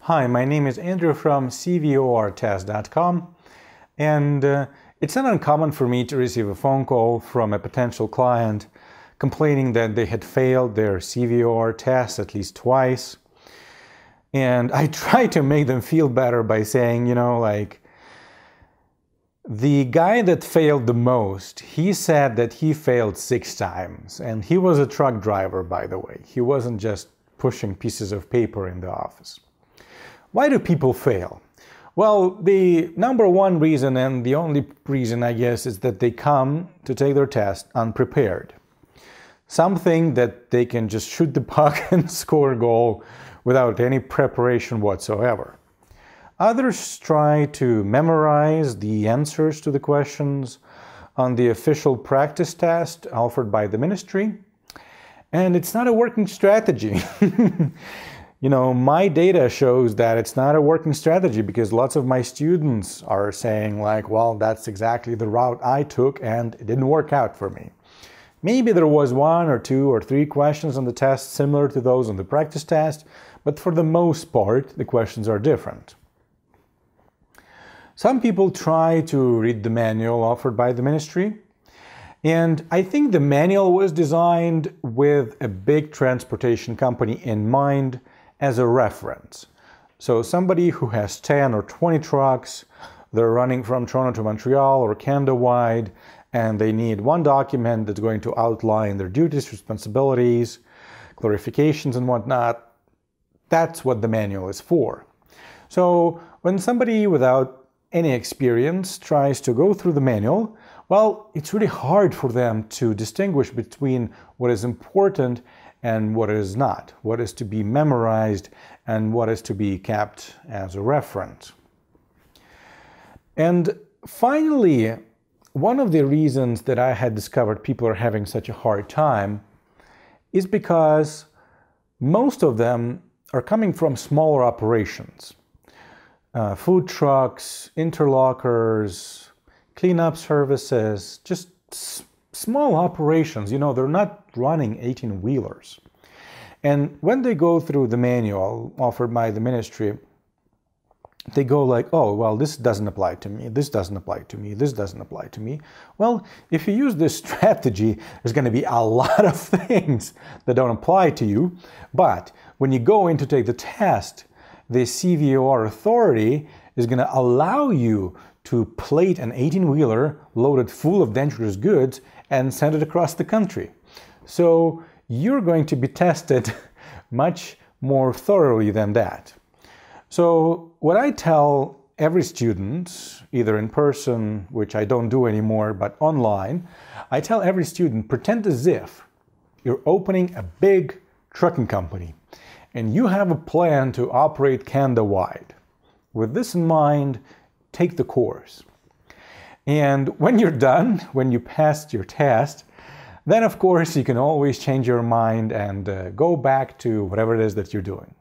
Hi, my name is Andrew from CVORtest.com, and it's not uncommon for me to receive a phone call from a potential client complaining that they had failed their CVOR test at least twice. And I try to make them feel better by saying, the guy that failed the most, he said that he failed 6 times. And he was a truck driver, by the way. He wasn't just pushing pieces of paper in the office. Why do people fail? Well, the number one reason, and the only reason, I guess, is that they come to take their test unprepared. Something that they can just shoot the puck and score a goal without any preparation whatsoever. Others try to memorize the answers to the questions on the official practice test offered by the ministry, and it's not a working strategy. My data shows that it's not a working strategy because lots of my students are saying well, that's exactly the route I took and it didn't work out for me. Maybe there was 1 or 2 or 3 questions on the test similar to those on the practice test, but for the most part, the questions are different. Some people try to read the manual offered by the ministry, and I think the manual was designed with a big transportation company in mind as a reference. So somebody who has 10 or 20 trucks, they're running from Toronto to Montreal or Canada-wide, and they need one document that's going to outline their duties, responsibilities, clarifications and whatnot. That's what the manual is for. So when somebody without any experience tries to go through the manual, well, it's really hard for them to distinguish between what is important and what is not, what is to be memorized and what is to be kept as a reference. And finally, one of the reasons that I had discovered people are having such a hard time is because most of them are coming from smaller operations. Food trucks, interlockers, cleanup services, just small operations. They're not running 18-wheelers. And when they go through the manual offered by the ministry, they go oh, well, this doesn't apply to me, this doesn't apply to me, this doesn't apply to me. Well, if you use this strategy, there's going to be a lot of things that don't apply to you. But when you go in to take the test, the CVOR authority is going to allow you to plate an 18-wheeler loaded full of dangerous goods and send it across the country. So you're going to be tested much more thoroughly than that. So what I tell every student, either in person, which I don't do anymore, but online, I tell every student, pretend as if you're opening a big trucking company and you have a plan to operate Canada-wide. With this in mind, take the course. And when you're done, when you passed your test, then of course you can always change your mind and go back to whatever it is that you're doing.